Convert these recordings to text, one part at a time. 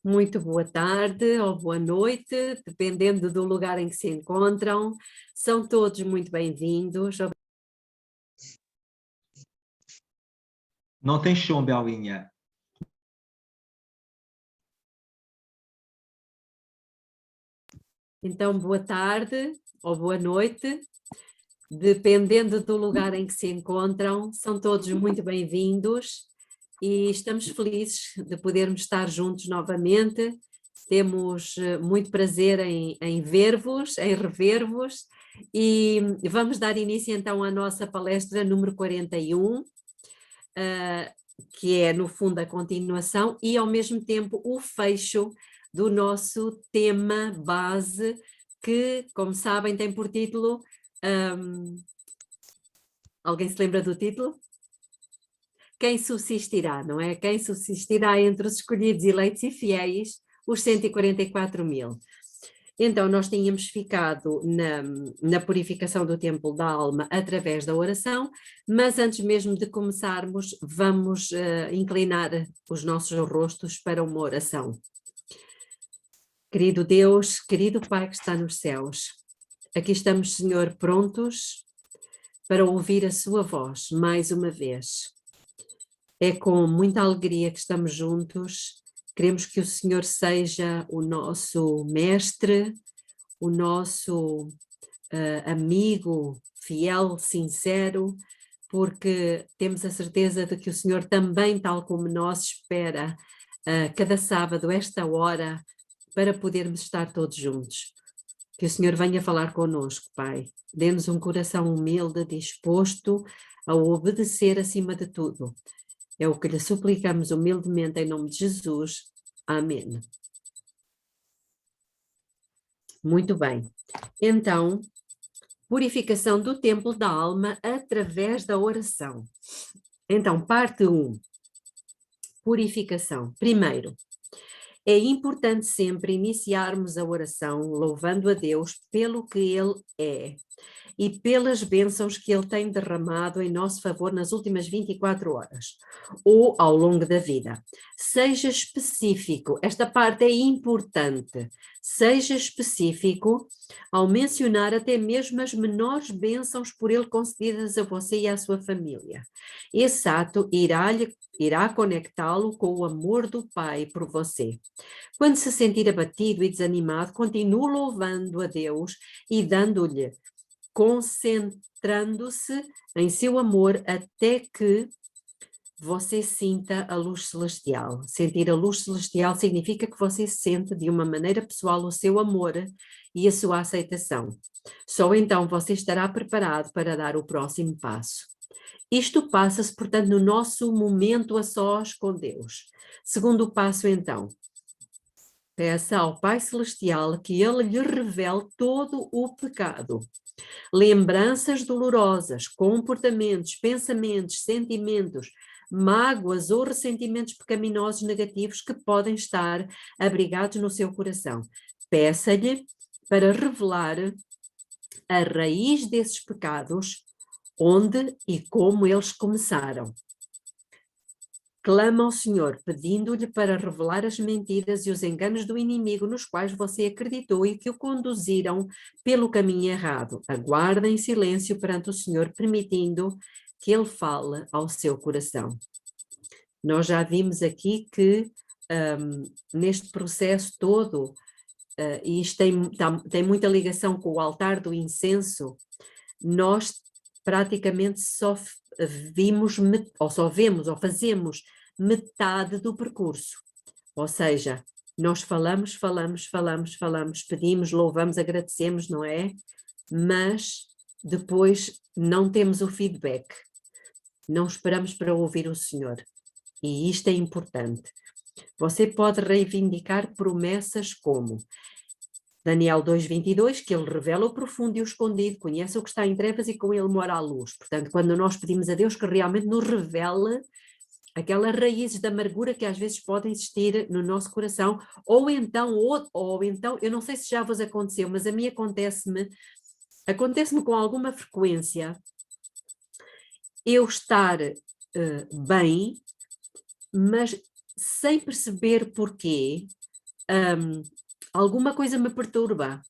Muito boa tarde ou boa noite, dependendo do lugar em que se encontram. São todos muito bem-vindos. Não tem som, Belinha. Então, boa tarde ou boa noite, dependendo do lugar em que se encontram. São todos muito bem-vindos e estamos felizes de podermos estar juntos novamente. Temos muito prazer em ver-vos, em rever-vos, e vamos dar início então à nossa palestra número 41, que é no fundo a continuação e ao mesmo tempo o fecho do nosso tema base, que, como sabem, tem por título... alguém se lembra do título? Quem subsistirá, não é? Quem subsistirá entre os escolhidos, eleitos e fiéis, os 144 mil. Então, nós tínhamos ficado na purificação do templo da alma através da oração, mas antes mesmo de começarmos, vamos inclinar os nossos rostos para uma oração. Querido Deus, querido Pai que está nos céus, aqui estamos, Senhor, prontos para ouvir a sua voz mais uma vez. É com muita alegria que estamos juntos, queremos que o Senhor seja o nosso mestre, o nosso amigo, fiel, sincero, porque temos a certeza de que o Senhor também, tal como nós, espera cada sábado, esta hora, para podermos estar todos juntos. Que o Senhor venha falar connosco, Pai. Dê-nos um coração humilde, disposto a obedecer acima de tudo. É o que lhe suplicamos humildemente em nome de Jesus. Amém. Muito bem. Então, purificação do templo da alma através da oração. Então, parte 1. Purificação. Primeiro, é importante sempre iniciarmos a oração louvando a Deus pelo que Ele é e pelas bênçãos que Ele tem derramado em nosso favor nas últimas 24 horas, ou ao longo da vida. Seja específico, esta parte é importante, seja específico ao mencionar até mesmo as menores bênçãos por Ele concedidas a você e à sua família. Esse ato irá conectá-lo com o amor do Pai por você. Quando se sentir abatido e desanimado, continue louvando a Deus e dando-lhe, concentrando-se em seu amor até que você sinta a luz celestial. Sentir a luz celestial significa que você sente de uma maneira pessoal o seu amor e a sua aceitação. Só então você estará preparado para dar o próximo passo. Isto passa-se, portanto, no nosso momento a sós com Deus. Segundo passo, então, peça ao Pai Celestial que Ele lhe revele todo o pecado. Lembranças dolorosas, comportamentos, pensamentos, sentimentos, mágoas ou ressentimentos pecaminosos negativos que podem estar abrigados no seu coração. Peça-lhe para revelar a raiz desses pecados, onde e como eles começaram. Clama ao Senhor, pedindo-lhe para revelar as mentiras e os enganos do inimigo nos quais você acreditou e que o conduziram pelo caminho errado. Aguarda em silêncio perante o Senhor, permitindo que Ele fale ao seu coração. Nós já vimos aqui que neste processo todo, e isto tem muita ligação com o altar do incenso, nós praticamente só vimos, ou fazemos metade do percurso. Ou seja, nós falamos, pedimos, louvamos, agradecemos, não é? Mas depois não temos o feedback. Não esperamos para ouvir o Senhor. E isto é importante. Você pode reivindicar promessas como Daniel 2:22, que ele revela o profundo e o escondido, conhece o que está em trevas e com ele mora a luz. Portanto, quando nós pedimos a Deus que realmente nos revele aquelas raízes de amargura que às vezes podem existir no nosso coração, ou então, eu não sei se já vos aconteceu, mas a mim acontece-me com alguma frequência eu estar bem, mas sem perceber porquê, alguma coisa me perturba,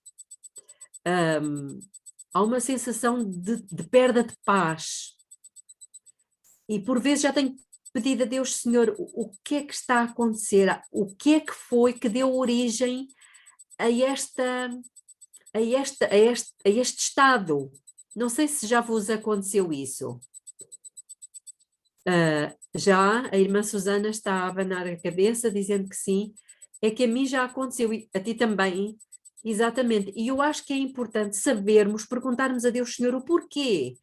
há uma sensação de perda de paz, e por vezes já tenho pedido a Deus: Senhor, o que é que está a acontecer? O que é que foi que deu origem a este estado? Não sei se já vos aconteceu isso. Já a irmã Susana está a abanar a cabeça, dizendo que sim. É que a mim já aconteceu, e a ti também, exatamente. E eu acho que é importante sabermos, perguntarmos a Deus: Senhor, o porquê?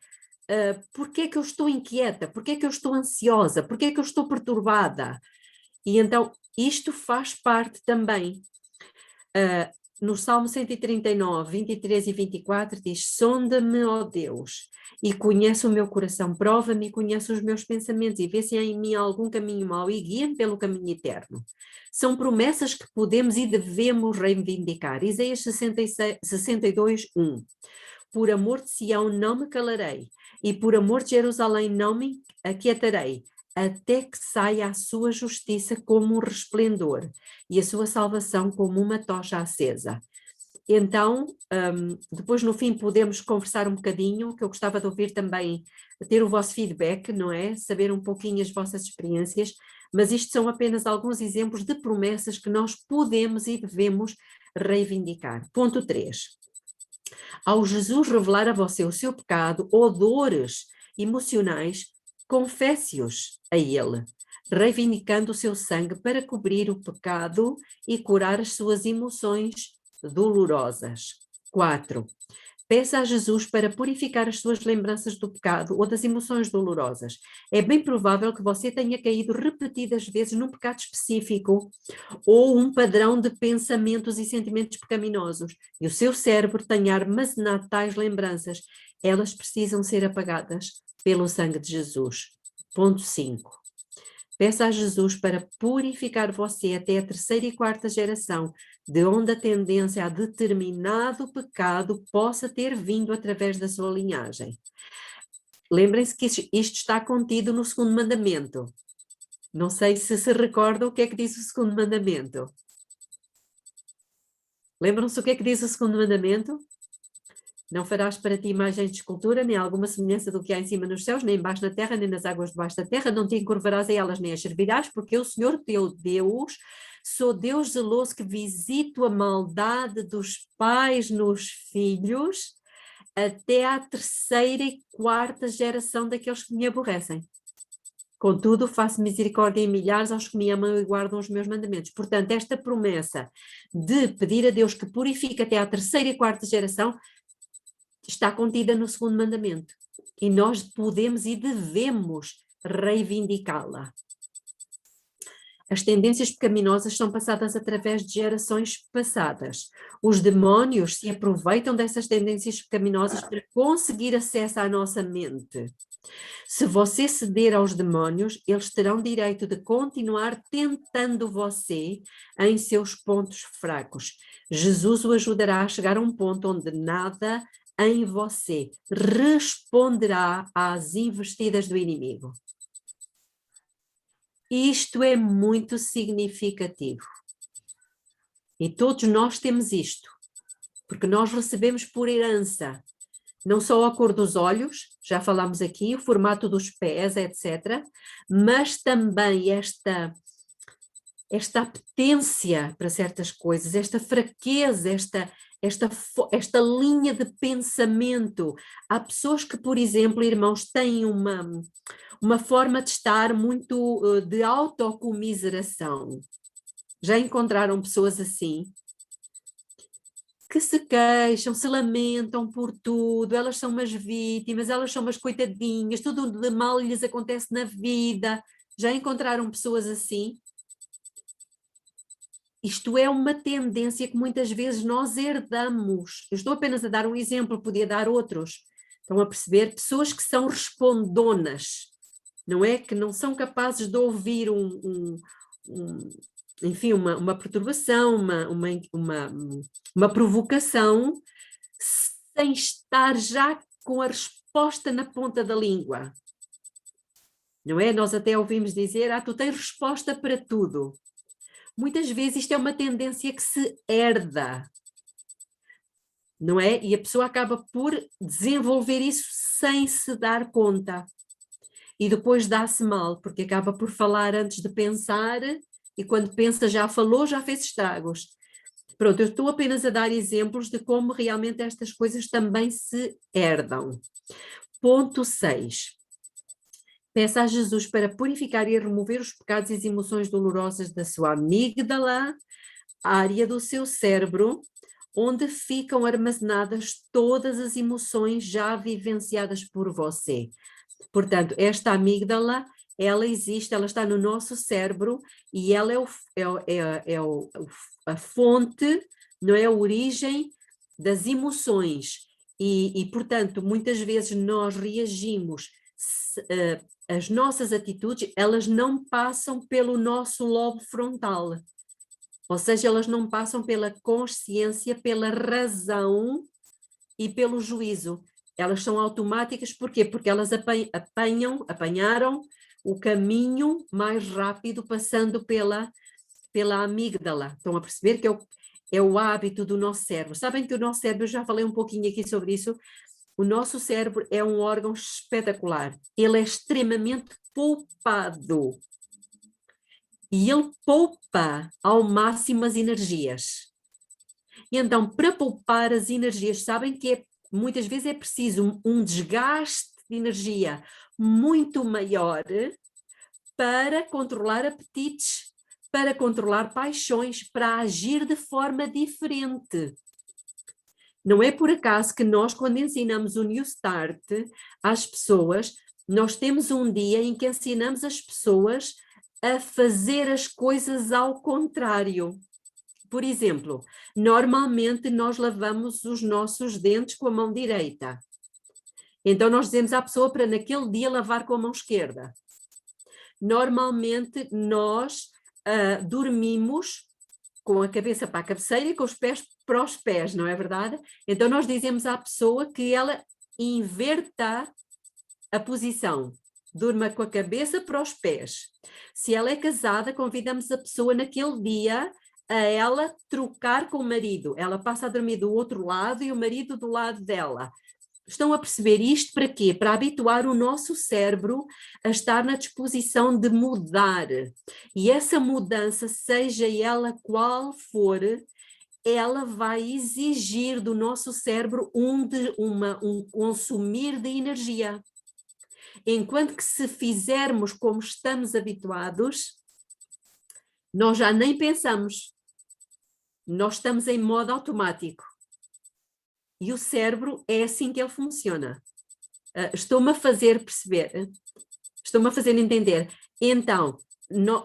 Porquê é que eu estou inquieta? Porquê é que eu estou ansiosa? Porquê é que eu estou perturbada? E então isto faz parte também. No Salmo 139, 23 e 24 diz: sonda-me, ó Deus, e conhece o meu coração, prova-me e conhece os meus pensamentos, e vê se há em mim algum caminho mau, e guia-me pelo caminho eterno. São promessas que podemos e devemos reivindicar. Isaías 62, 1. Por amor de Sião não me calarei, e por amor de Jerusalém não me aquietarei, até que saia a sua justiça como um resplendor e a sua salvação como uma tocha acesa. Então, depois no fim podemos conversar um bocadinho, que eu gostava de ouvir também, ter o vosso feedback, não é? Saber um pouquinho as vossas experiências, mas isto são apenas alguns exemplos de promessas que nós podemos e devemos reivindicar. Ponto 3. Ao Jesus revelar a você o seu pecado ou dores emocionais, confesse-os a ele, reivindicando o seu sangue para cobrir o pecado e curar as suas emoções dolorosas. 4. Peça a Jesus para purificar as suas lembranças do pecado ou das emoções dolorosas. É bem provável que você tenha caído repetidas vezes num pecado específico ou um padrão de pensamentos e sentimentos pecaminosos, e o seu cérebro tenha armazenado tais lembranças. Elas precisam ser apagadas pelo sangue de Jesus. Ponto 5. Peça a Jesus para purificar você até a terceira e quarta geração, de onde a tendência a determinado pecado possa ter vindo através da sua linhagem. Lembrem-se que isto está contido no segundo mandamento. Não sei se recordam o que é que diz o segundo mandamento. Lembram-se o que é que diz o segundo mandamento? Não farás para ti imagem de escultura, nem alguma semelhança do que há em cima nos céus, nem embaixo na terra, nem nas águas debaixo da terra, não te encurvarás a elas, nem as servirás, porque eu, Senhor teu Deus, sou Deus zeloso que visito a maldade dos pais nos filhos, até à terceira e quarta geração daqueles que me aborrecem. Contudo, faço misericórdia em milhares aos que me amam e guardam os meus mandamentos. Portanto, esta promessa de pedir a Deus que purifique até à terceira e quarta geração está contida no segundo mandamento. E nós podemos e devemos reivindicá-la. As tendências pecaminosas são passadas através de gerações passadas. Os demónios se aproveitam dessas tendências pecaminosas para conseguir acesso à nossa mente. Se você ceder aos demónios, eles terão direito de continuar tentando você em seus pontos fracos. Jesus o ajudará a chegar a um ponto onde nada em você responderá às investidas do inimigo. Isto é muito significativo. E todos nós temos isto, porque nós recebemos por herança não só a cor dos olhos, já falámos aqui, o formato dos pés, etc., mas também esta apetência para certas coisas, esta fraqueza, esta linha de pensamento. Há pessoas que, por exemplo, irmãos, têm uma forma de estar muito de autocomiseração. Já encontraram pessoas assim? Que se queixam, se lamentam por tudo, elas são umas vítimas, elas são umas coitadinhas, tudo de mal lhes acontece na vida. Já encontraram pessoas assim? Isto é uma tendência que muitas vezes nós herdamos. Eu estou apenas a dar um exemplo, podia dar outros. Estão a perceber? Pessoas que são respondonas, não é? Que não são capazes de ouvir enfim, uma perturbação, uma provocação, sem estar já com a resposta na ponta da língua. Não é? Nós até ouvimos dizer, tu tens resposta para tudo. muitas vezes isto é uma tendência que se herda, não é? E a pessoa acaba por desenvolver isso sem se dar conta. E depois dá-se mal, porque acaba por falar antes de pensar, e quando pensa já falou, já fez estragos. Pronto, eu estou apenas a dar exemplos de como realmente estas coisas também se herdam. Ponto 6. Peça a Jesus para purificar e remover os pecados e as emoções dolorosas da sua amígdala, área do seu cérebro, onde ficam armazenadas todas as emoções já vivenciadas por você. Portanto, esta amígdala, ela existe, ela está no nosso cérebro e ela a fonte, não é a origem das emoções. Portanto, muitas vezes nós reagimos, as nossas atitudes, elas não passam pelo nosso lobo frontal. Ou seja, elas não passam pela consciência, pela razão e pelo juízo. Elas são automáticas, porquê? Porque elas apanharam o caminho mais rápido passando pela amígdala. Estão a perceber que é o hábito do nosso cérebro. Sabem que o nosso cérebro, eu já falei um pouquinho aqui sobre isso, o nosso cérebro é um órgão espetacular. Ele é extremamente poupado. E ele poupa ao máximo as energias. E então, para poupar as energias, sabem que muitas vezes é preciso um desgaste de energia muito maior para controlar apetites, para controlar paixões, para agir de forma diferente. Não é por acaso que nós, quando ensinamos o New Start às pessoas, nós temos um dia em que ensinamos as pessoas a fazer as coisas ao contrário. Por exemplo, normalmente nós lavamos os nossos dentes com a mão direita. Então nós dizemos à pessoa para naquele dia lavar com a mão esquerda. Normalmente nós dormimos com a cabeça para a cabeceira e com os pés para os pés, não é verdade? Então nós dizemos à pessoa que ela inverta a posição, durma com a cabeça para os pés. Se ela é casada, convidamos a pessoa naquele dia a ela trocar com o marido. Ela passa a dormir do outro lado e o marido do lado dela. Estão a perceber isto para quê? Para habituar o nosso cérebro a estar na disposição de mudar. E essa mudança, seja ela qual for, ela vai exigir do nosso cérebro um consumir de energia. Enquanto que se fizermos como estamos habituados, nós já nem pensamos. Nós estamos em modo automático. E o cérebro é assim que ele funciona. Estou-me a fazer perceber, estou-me a fazer entender. Então,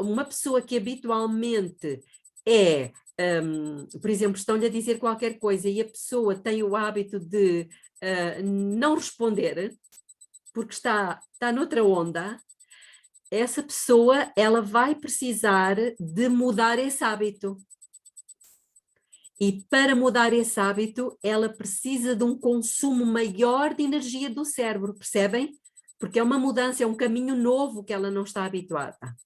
uma pessoa que habitualmente por exemplo, estão-lhe a dizer qualquer coisa e a pessoa tem o hábito de não responder, porque está noutra onda, essa pessoa, ela vai precisar de mudar esse hábito. E para mudar esse hábito, ela precisa de um consumo maior de energia do cérebro, percebem? Porque é uma mudança, é um caminho novo que ela não está habituada.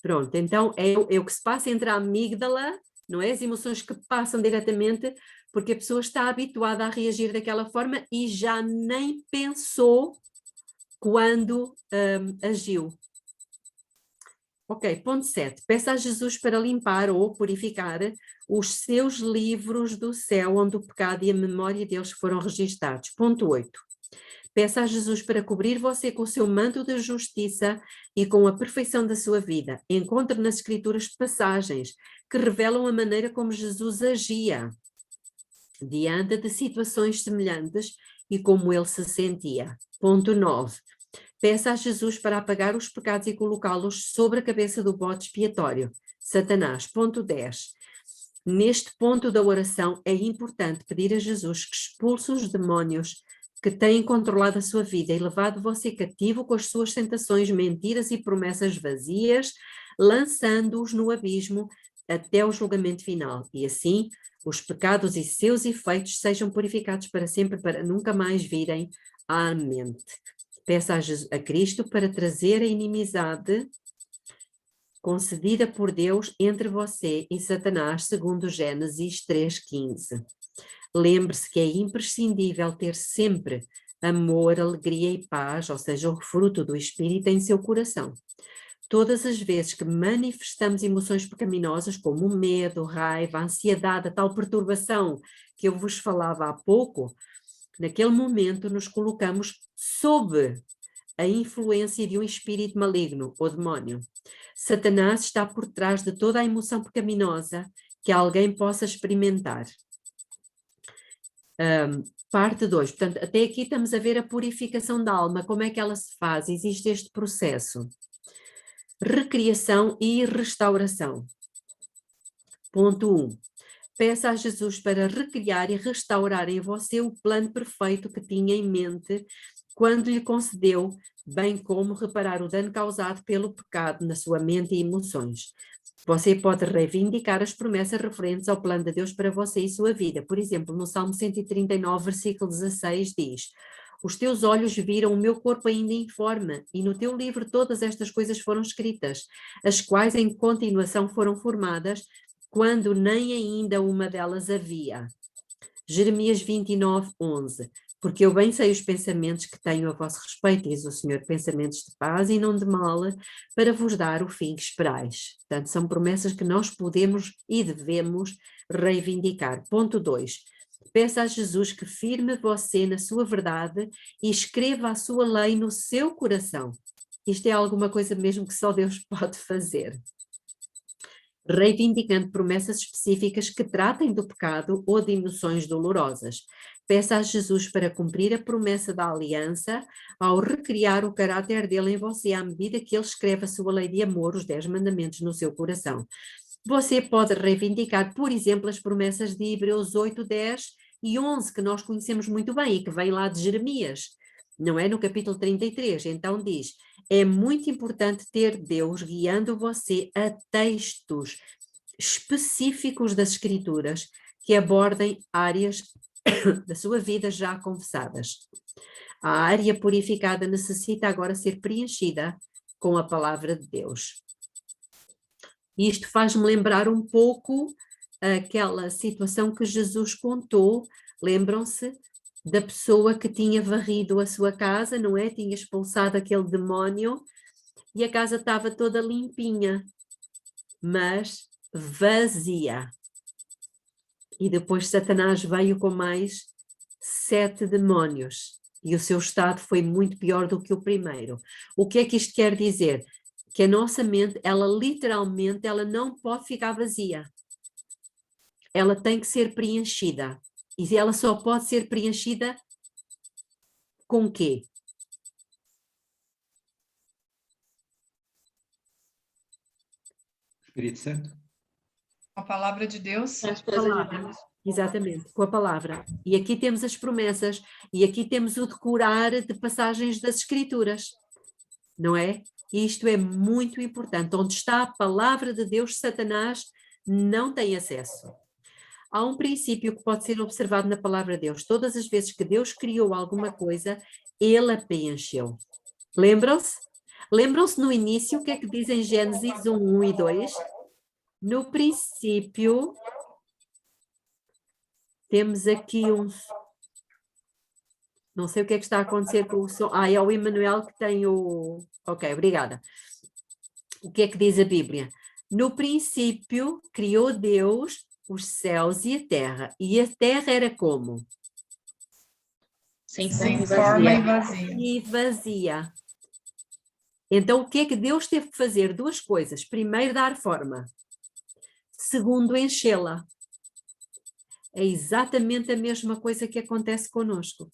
Pronto, então é o que se passa entre a amígdala, não é? As emoções que passam diretamente, porque a pessoa está habituada a reagir daquela forma e já nem pensou quando agiu. Ok, ponto 7. Peça a Jesus para limpar ou purificar os seus livros do céu, onde o pecado e a memória deles foram registados. Ponto 8. Peça a Jesus para cobrir você com o seu manto de justiça e com a perfeição da sua vida. Encontre nas Escrituras passagens que revelam a maneira como Jesus agia diante de situações semelhantes e como ele se sentia. Ponto 9. Peça a Jesus para apagar os pecados e colocá-los sobre a cabeça do bode expiatório, Satanás. Ponto 10. Neste ponto da oração é importante pedir a Jesus que expulse os demónios que têm controlado a sua vida e levado você cativo com as suas tentações, mentiras e promessas vazias, lançando-os no abismo até o julgamento final. E assim, os pecados e seus efeitos sejam purificados para sempre, para nunca mais virem à mente. Peça a Cristo para trazer a inimizade concedida por Deus entre você e Satanás, segundo Gênesis 3:15. Lembre-se que é imprescindível ter sempre amor, alegria e paz, ou seja, o fruto do Espírito em seu coração. Todas as vezes que manifestamos emoções pecaminosas, como o medo, raiva, a ansiedade, a tal perturbação que eu vos falava há pouco, naquele momento nos colocamos sob a influência de um espírito maligno ou demónio. Satanás está por trás de toda a emoção pecaminosa que alguém possa experimentar. Parte 2. Portanto, até aqui estamos a ver a purificação da alma. Como é que ela se faz? Existe este processo. Recriação e restauração. Ponto 1. Peça a Jesus para recriar e restaurar em você o plano perfeito que tinha em mente quando lhe concedeu, bem como reparar o dano causado pelo pecado na sua mente e emoções. Você pode reivindicar as promessas referentes ao plano de Deus para você e sua vida. Por exemplo, no Salmo 139, versículo 16, diz: os teus olhos viram o meu corpo ainda informe, e no teu livro todas estas coisas foram escritas, as quais em continuação foram formadas, quando nem ainda uma delas havia. Jeremias 29, 11. Porque eu bem sei os pensamentos que tenho a vosso respeito, diz o Senhor, pensamentos de paz e não de mal, para vos dar o fim que esperais. Portanto, são promessas que nós podemos e devemos reivindicar. Ponto 2. Peça a Jesus que firme você na sua verdade e escreva a sua lei no seu coração. Isto é alguma coisa mesmo que só Deus pode fazer. Reivindicando promessas específicas que tratem do pecado ou de emoções dolorosas. Peça a Jesus para cumprir a promessa da aliança ao recriar o caráter dele em você à medida que ele escreve a sua lei de amor, os 10 mandamentos, no seu coração. Você pode reivindicar, por exemplo, as promessas de Hebreus 8, 10 e 11, que nós conhecemos muito bem e que vem lá de Jeremias, não é? No capítulo 33, então diz: é muito importante ter Deus guiando você a textos específicos das Escrituras que abordem áreas da sua vida já confessadas. A área purificada necessita agora ser preenchida com a palavra de Deus. Isto faz-me lembrar um pouco aquela situação que Jesus contou, lembram-se? Da pessoa que tinha varrido a sua casa, não é? Tinha expulsado aquele demónio e a casa estava toda limpinha, mas vazia. E depois Satanás veio com mais 7 demónios e o seu estado foi muito pior do que o primeiro. O que é que isto quer dizer? Que a nossa mente, ela literalmente, ela não pode ficar vazia. Ela tem que ser preenchida. E ela só pode ser preenchida com o quê? Espírito Santo? A palavra de Deus. Exatamente, com a palavra. E aqui temos as promessas, e aqui temos o decorar de passagens das Escrituras, não é? E isto é muito importante. Onde está a palavra de Deus, Satanás não tem acesso. Há um princípio que pode ser observado na palavra de Deus. Todas as vezes que Deus criou alguma coisa, ele a preencheu. Lembram-se? Lembram-se no início o que é que diz em Gênesis 1, 1 e 2? No princípio, temos aqui um... Não sei o que é que está a acontecer com o som. Ah, é o Emanuel que tem o... Ok, obrigada. O que é que diz a Bíblia? No princípio, criou Deus os céus e a terra. E a terra era como? Sem forma e vazia. E vazia. Então, o que é que Deus teve que fazer? Duas coisas. Primeiro, dar forma. Segundo, enchê-la. É exatamente a mesma coisa que acontece conosco.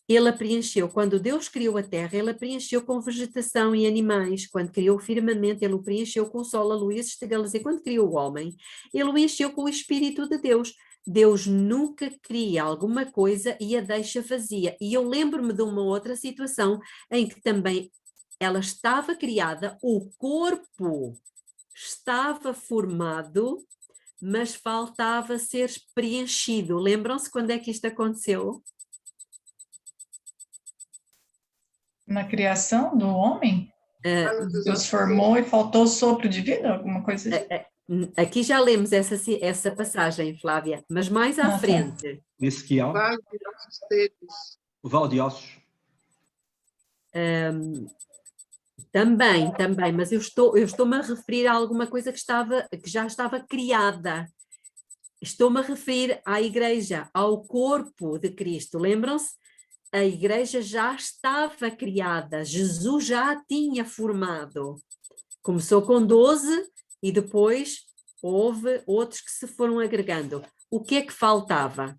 Ele a preencheu. Quando Deus criou a terra, ele a preencheu com vegetação e animais. Quando criou o firmamento, ele o preencheu com o sol, a lua e as estrelas. E quando criou o homem, ele o encheu com o Espírito de Deus. Deus nunca cria alguma coisa e a deixa vazia. E eu lembro-me de uma outra situação em que também ela estava criada, o corpo estava formado, mas faltava ser preenchido. Lembram-se quando é que isto aconteceu? Na criação do homem? Deus formou e faltou o sopro de vida, alguma coisa assim. Aqui já lemos essa passagem, Flávia, mas mais à frente. Ezequiel. Vale de ossos secos. O vale de ossos. Também, mas eu estou-me a referir a alguma coisa que já estava criada. Estou-me a referir à igreja, ao corpo de Cristo. Lembram-se? A igreja já estava criada, Jesus já a tinha formado. Começou com 12 e depois houve outros que se foram agregando. O que é que faltava?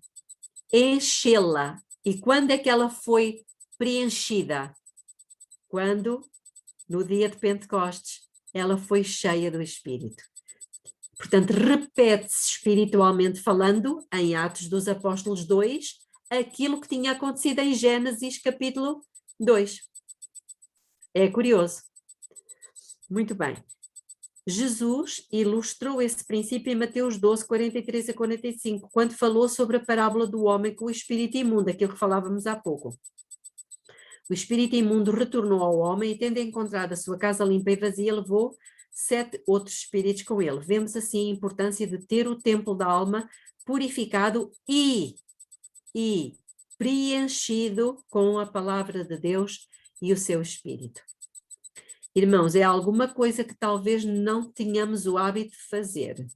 Enchê-la. E quando é que ela foi preenchida? Quando, no dia de Pentecostes, ela foi cheia do Espírito. Portanto, repete-se espiritualmente falando, em Atos dos Apóstolos 2, aquilo que tinha acontecido em Gênesis capítulo 2. É curioso. Muito bem. Jesus ilustrou esse princípio em Mateus 12, 43 a 45, quando falou sobre a parábola do homem com o espírito imundo, aquilo que falávamos há pouco. O espírito imundo retornou ao homem e, tendo encontrado a sua casa limpa e vazia, levou 7 outros espíritos com ele. Vemos assim a importância de ter o templo da alma purificado e preenchido com a palavra de Deus e o seu espírito. Irmãos, é alguma coisa que talvez não tenhamos o hábito de fazer,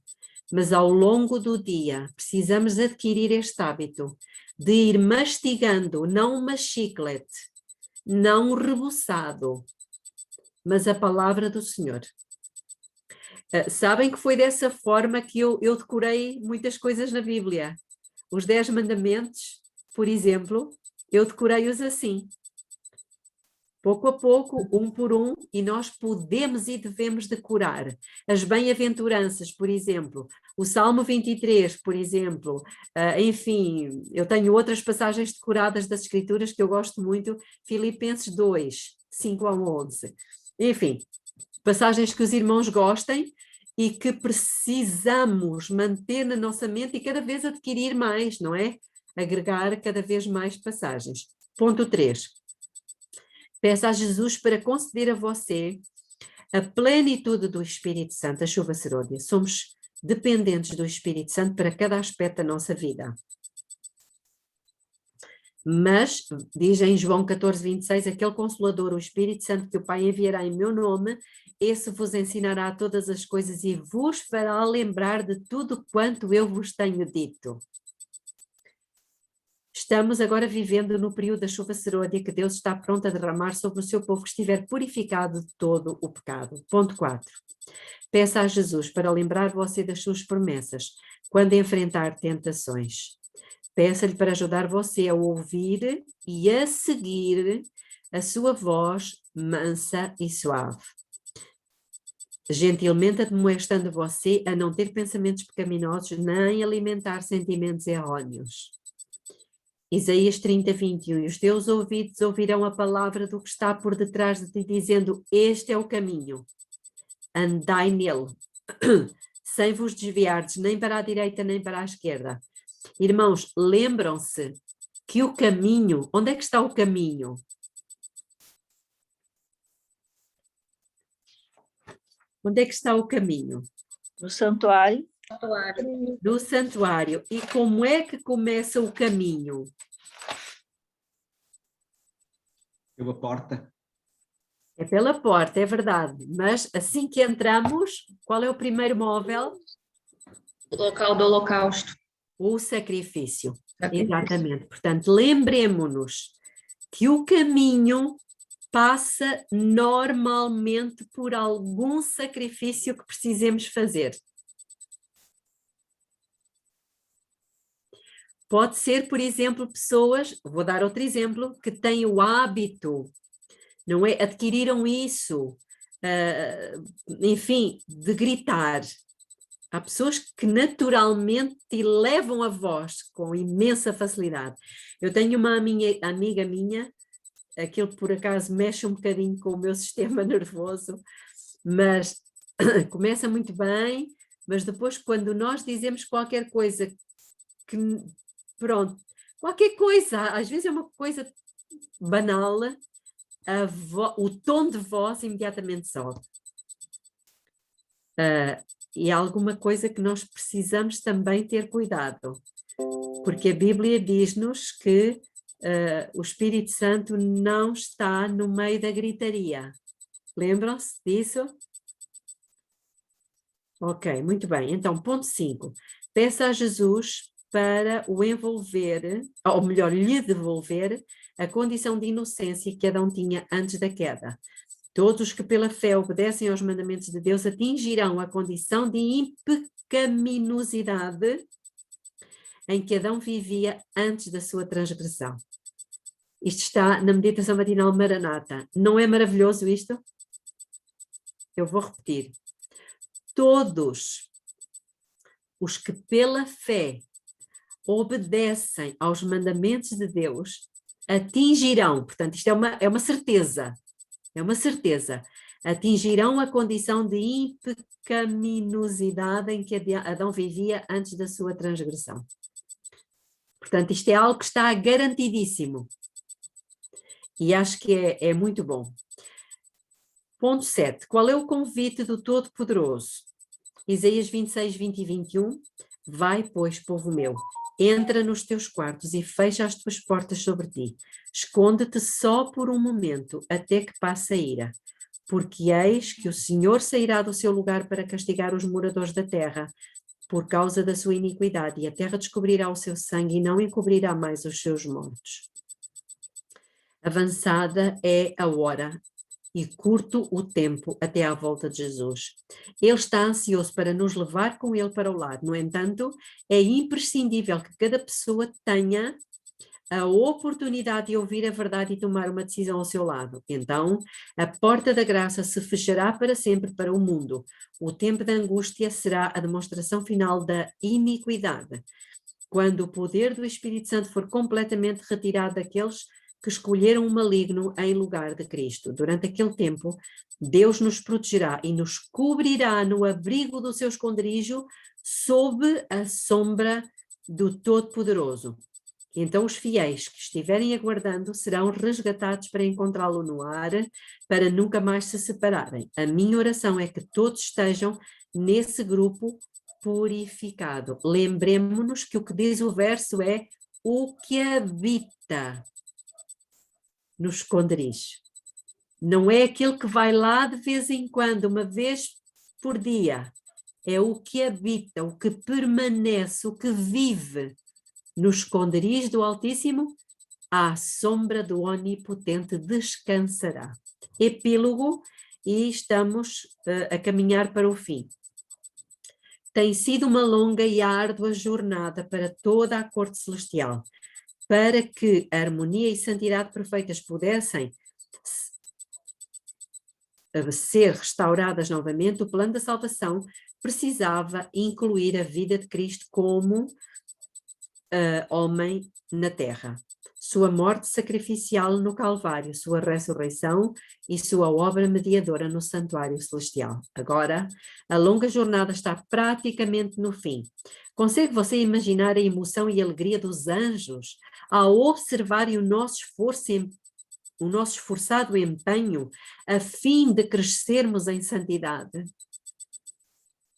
mas ao longo do dia precisamos adquirir este hábito de ir mastigando, não uma chiclete, não reboçado, mas a palavra do Senhor. Sabem que foi dessa forma que eu decorei muitas coisas na Bíblia. Os 10 mandamentos, por exemplo, eu decorei-os assim. Pouco a pouco, um por um, e nós podemos e devemos decorar. As bem-aventuranças, por exemplo, o Salmo 23, por exemplo, enfim, eu tenho outras passagens decoradas das Escrituras que eu gosto muito, Filipenses 2, 5 a 11. Enfim, passagens que os irmãos gostem e que precisamos manter na nossa mente e cada vez adquirir mais, não é? Agregar cada vez mais passagens. Ponto 3. Peça a Jesus para conceder a você a plenitude do Espírito Santo, a chuva serôdia. Somos dependentes do Espírito Santo para cada aspecto da nossa vida. Mas, diz em João 14, 26, aquele Consolador, o Espírito Santo que o Pai enviará em meu nome, esse vos ensinará todas as coisas e vos fará lembrar de tudo quanto eu vos tenho dito. Estamos agora vivendo no período da chuva serôdia que Deus está pronto a derramar sobre o seu povo que estiver purificado de todo o pecado. Ponto 4. Peça a Jesus para lembrar você das suas promessas quando enfrentar tentações. Peça-lhe para ajudar você a ouvir e a seguir a sua voz mansa e suave. Gentilmente admoestando você a não ter pensamentos pecaminosos nem alimentar sentimentos errôneos. Isaías 30, 21. E os teus ouvidos ouvirão a palavra do que está por detrás de ti, dizendo: este é o caminho, andai nele, sem vos desviardes nem para a direita nem para a esquerda. Irmãos, lembram-se que o caminho, onde é que está o caminho? Onde é que está o caminho? No santuário. No santuário. E como é que começa o caminho? Pela porta. É pela porta, é verdade. Mas assim que entramos, qual é o primeiro móvel? O local do holocausto. O sacrifício. Exatamente. Portanto, lembremo-nos que o caminho passa normalmente por algum sacrifício que precisemos fazer. Pode ser, por exemplo, pessoas, vou dar outro exemplo, que têm o hábito, não é? Adquiriram isso, enfim, de gritar. Há pessoas que naturalmente elevam a voz com imensa facilidade. Eu tenho uma amiga minha, aquilo por acaso mexe um bocadinho com o meu sistema nervoso, mas começa muito bem, mas depois quando nós dizemos qualquer coisa que, pronto, qualquer coisa, às vezes é uma coisa banal, o tom de voz imediatamente sobe. E há alguma coisa que nós precisamos também ter cuidado, porque a Bíblia diz-nos que o Espírito Santo não está no meio da gritaria. Lembram-se disso? Ok, muito bem. Então, ponto 5. Peça a Jesus para o envolver, ou melhor, lhe devolver a condição de inocência que Adão tinha antes da queda. Todos os que pela fé obedecem aos mandamentos de Deus atingirão a condição de impecaminosidade em que Adão vivia antes da sua transgressão. Isto está na meditação matinal Maranata. Não é maravilhoso isto? Eu vou repetir. Todos os que pela fé obedecem aos mandamentos de Deus atingirão, portanto, isto é uma certeza, atingirão a condição de impecaminosidade em que Adão vivia antes da sua transgressão. Portanto, isto é algo que está garantidíssimo. E acho que é muito bom. Ponto 7. Qual é o convite do Todo-Poderoso? Isaías 26, 20 e 21. Vai, pois, povo meu, entra nos teus quartos e fecha as tuas portas sobre ti. Esconde-te só por um momento, até que passe a ira. Porque eis que o Senhor sairá do seu lugar para castigar os moradores da terra, por causa da sua iniquidade, e a terra descobrirá o seu sangue e não encobrirá mais os seus mortos. Avançada é a hora e curto o tempo até à volta de Jesus. Ele está ansioso para nos levar com ele para o lado. No entanto, é imprescindível que cada pessoa tenha a oportunidade de ouvir a verdade e tomar uma decisão ao seu lado. Então, a porta da graça se fechará para sempre para o mundo. O tempo da angústia será a demonstração final da iniquidade. Quando o poder do Espírito Santo for completamente retirado daqueles que escolheram o maligno em lugar de Cristo. Durante aquele tempo, Deus nos protegerá e nos cobrirá no abrigo do seu esconderijo, sob a sombra do Todo-Poderoso. Então os fiéis que estiverem aguardando serão resgatados para encontrá-lo no ar, para nunca mais se separarem. A minha oração é que todos estejam nesse grupo purificado. Lembremos-nos que o que diz o verso é o que habita no esconderijo. Não é aquele que vai lá de vez em quando, uma vez por dia. É o que habita, o que permanece, o que vive no esconderijo do Altíssimo, à sombra do Onipotente descansará. Epílogo, e estamos a caminhar para o fim. Tem sido uma longa e árdua jornada para toda a corte celestial, para que a harmonia e santidade perfeitas pudessem ser restauradas novamente. O plano da salvação precisava incluir a vida de Cristo como homem na terra, sua morte sacrificial no Calvário, sua ressurreição e sua obra mediadora no santuário celestial. Agora, a longa jornada está praticamente no fim. Consegue você imaginar a emoção e a alegria dos anjos ao observarem o nosso esforçado empenho a fim de crescermos em santidade?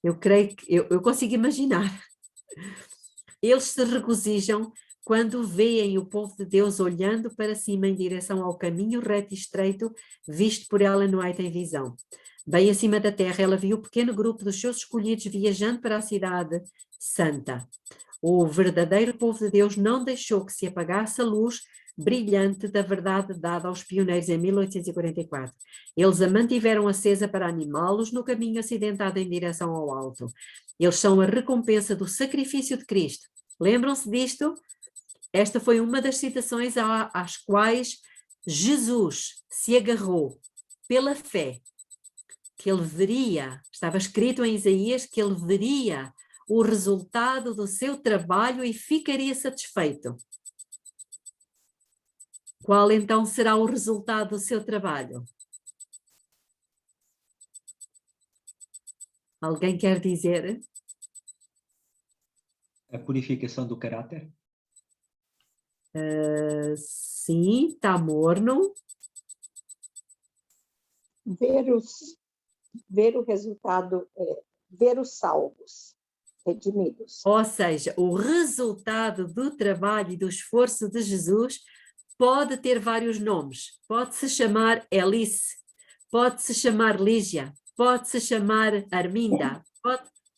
Eu creio que eu consigo imaginar. Eles se regozijam quando veem o povo de Deus olhando para cima em direção ao caminho reto e estreito, visto por Ellen White em visão. Bem acima da terra, ela viu o pequeno grupo dos seus escolhidos viajando para a cidade santa. O verdadeiro povo de Deus não deixou que se apagasse a luz brilhante da verdade dada aos pioneiros em 1844. Eles a mantiveram acesa para animá-los no caminho acidentado em direção ao alto. Eles são a recompensa do sacrifício de Cristo. Lembram-se disto? Esta foi uma das citações às quais Jesus se agarrou pela fé, que ele veria, estava escrito em Isaías, que ele veria o resultado do seu trabalho e ficaria satisfeito. Qual então será o resultado do seu trabalho? Alguém quer dizer? A purificação do caráter? Sim, está morno. ver o resultado, ver os salvos redimidos. Ou seja, o resultado do trabalho e do esforço de Jesus pode ter vários nomes. Pode-se chamar Elice, pode-se chamar Lígia, pode-se chamar Arminda.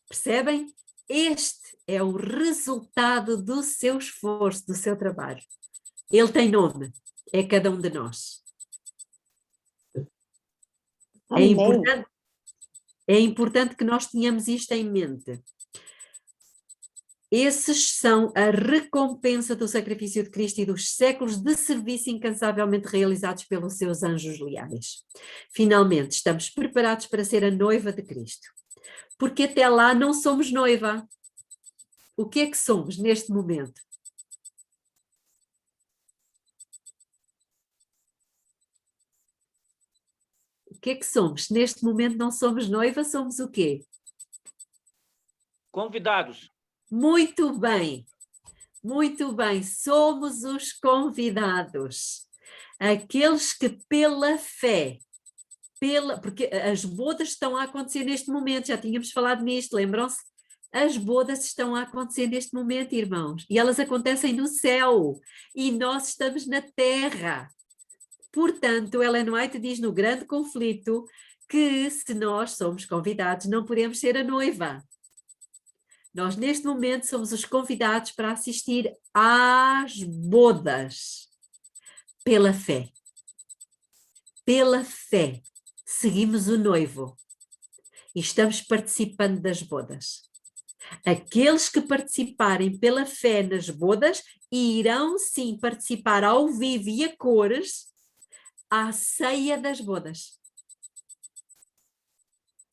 Percebem? Este é o resultado do seu esforço, do seu trabalho. Ele tem nome, é cada um de nós. É importante que nós tenhamos isto em mente. Esses são a recompensa do sacrifício de Cristo e dos séculos de serviço incansavelmente realizados pelos seus anjos leais. Finalmente, estamos preparados para ser a noiva de Cristo. Porque até lá não somos noiva. O que é que somos neste momento? O que é que somos? Neste momento não somos noiva, somos o quê? Convidados. Muito bem, somos os convidados, aqueles que pela fé, porque as bodas estão a acontecer neste momento, já tínhamos falado nisto, lembram-se? As bodas estão a acontecer neste momento, irmãos, e elas acontecem no céu, e nós estamos na terra. Portanto, Ellen White diz no Grande Conflito que se nós somos convidados, não podemos ser a noiva. Nós, neste momento, somos os convidados para assistir às bodas pela fé. Pela fé, seguimos o noivo e estamos participando das bodas. Aqueles que participarem pela fé nas bodas irão, sim, participar ao vivo e a cores à ceia das bodas.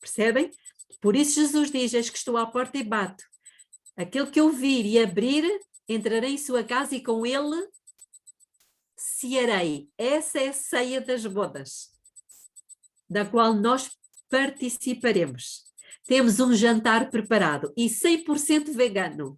Percebem? Por isso Jesus diz, eis que estou à porta e bato. Aquele que ouvir e abrir, entrarei em sua casa e com ele cearei. Essa é a ceia das bodas, da qual nós participaremos. Temos um jantar preparado e 100% vegano.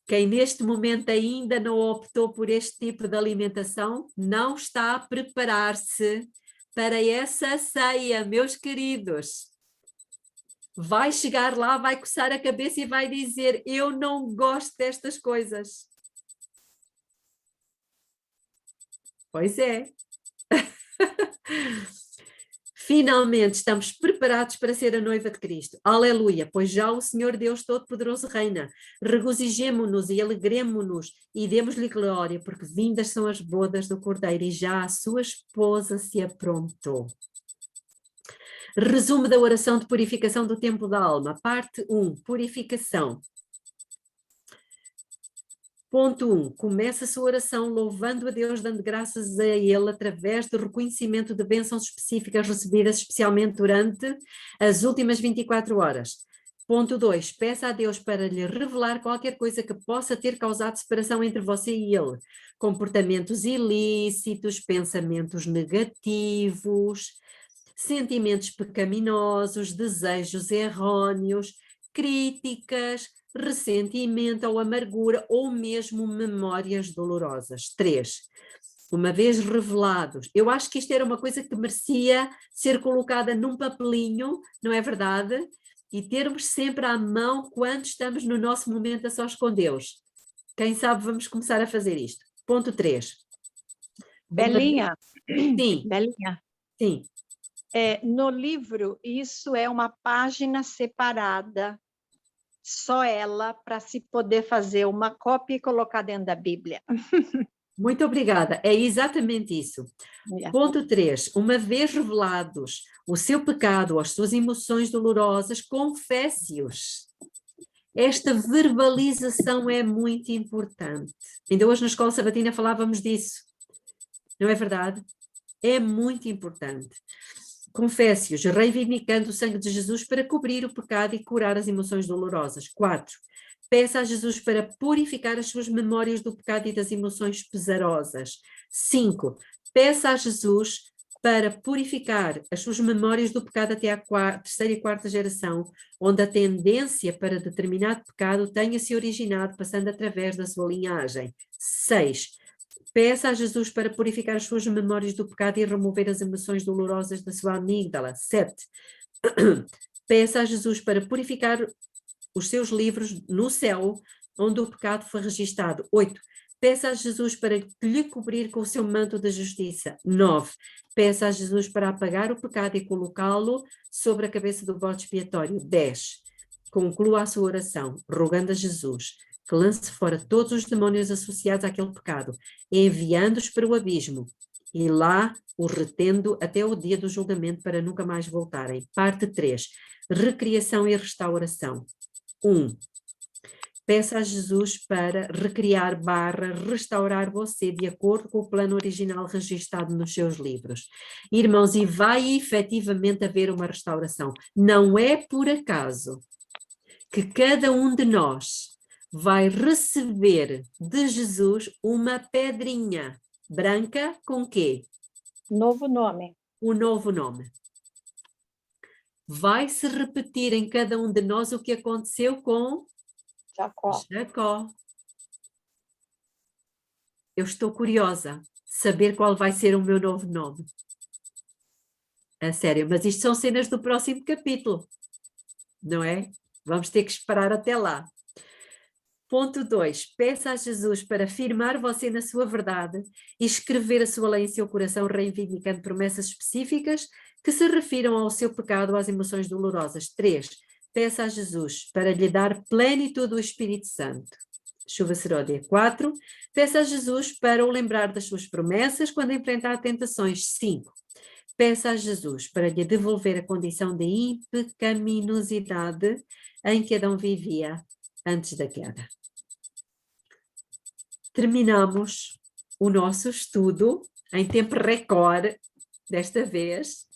Quem neste momento ainda não optou por este tipo de alimentação, não está a preparar-se para essa ceia, meus queridos. Vai chegar lá, vai coçar a cabeça e vai dizer, eu não gosto destas coisas. Pois é. Finalmente estamos preparados para ser a noiva de Cristo. Aleluia, pois já o Senhor Deus Todo-Poderoso reina. Regozijemo-nos e alegremo-nos e demos-lhe glória, porque vindas são as bodas do Cordeiro e já a sua esposa se aprontou. Resumo da oração de purificação do templo da alma. Parte 1, purificação. Ponto 1. Começa a sua oração louvando a Deus, dando graças a Ele através do reconhecimento de bênçãos específicas recebidas especialmente durante as últimas 24 horas. Ponto 2. Peça a Deus para lhe revelar qualquer coisa que possa ter causado separação entre você e Ele. Comportamentos ilícitos, pensamentos negativos, sentimentos pecaminosos, desejos errôneos, críticas, ressentimento ou amargura ou mesmo memórias dolorosas. 3. Uma vez revelados, eu acho que isto era uma coisa que merecia ser colocada num papelinho, não é verdade? E termos sempre à mão quando estamos no nosso momento a sós com Deus. Quem sabe vamos começar a fazer isto. Ponto 3. Belinha. Sim. Belinha. Sim. No livro, isso é uma página separada, só ela, para se poder fazer uma cópia e colocar dentro da Bíblia. Muito obrigada, é exatamente isso. Ponto 3. Uma vez revelados o seu pecado, as suas emoções dolorosas, confesse-os. Esta verbalização é muito importante. Ainda hoje na escola sabatina falávamos disso, não é verdade? É muito importante. Confesse-os, reivindicando o sangue de Jesus para cobrir o pecado e curar as emoções dolorosas. 4. Peça a Jesus para purificar as suas memórias do pecado e das emoções pesarosas. 5. Peça a Jesus para purificar as suas memórias do pecado até à terceira e quarta geração, onde a tendência para determinado pecado tenha se originado passando através da sua linhagem. 6. Peça a Jesus para purificar as suas memórias do pecado e remover as emoções dolorosas da sua amígdala. 7. Peça a Jesus para purificar os seus livros no céu, onde o pecado foi registado. 8. Peça a Jesus para lhe cobrir com o seu manto da justiça. 9. Peça a Jesus para apagar o pecado e colocá-lo sobre a cabeça do bode expiatório. 10. Conclua a sua oração, rogando a Jesus que lance fora todos os demónios associados àquele pecado, enviando-os para o abismo, e lá os retendo até o dia do julgamento para nunca mais voltarem. Parte 3. Recriação e restauração. 1. Peça a Jesus para recriar / restaurar você de acordo com o plano original registado nos seus livros. Irmãos, e vai efetivamente haver uma restauração. Não é por acaso que cada um de nós vai receber de Jesus uma pedrinha branca com quê? Novo nome. O novo nome. Vai se repetir em cada um de nós o que aconteceu com Jacó. Eu estou curiosa de saber qual vai ser o meu novo nome. A sério, mas isto são cenas do próximo capítulo, não é? Vamos ter que esperar até lá. Ponto 2. Peça a Jesus para firmar você na sua verdade e escrever a sua lei em seu coração, reivindicando promessas específicas que se refiram ao seu pecado ou às emoções dolorosas. 3. Peça a Jesus para lhe dar plenitude do Espírito Santo. Chuva Seródia. 4. Peça a Jesus para o lembrar das suas promessas quando enfrentar tentações. 5. Peça a Jesus para lhe devolver a condição de impecaminosidade em que Adão vivia antes da queda. Terminamos o nosso estudo em tempo recorde, desta vez.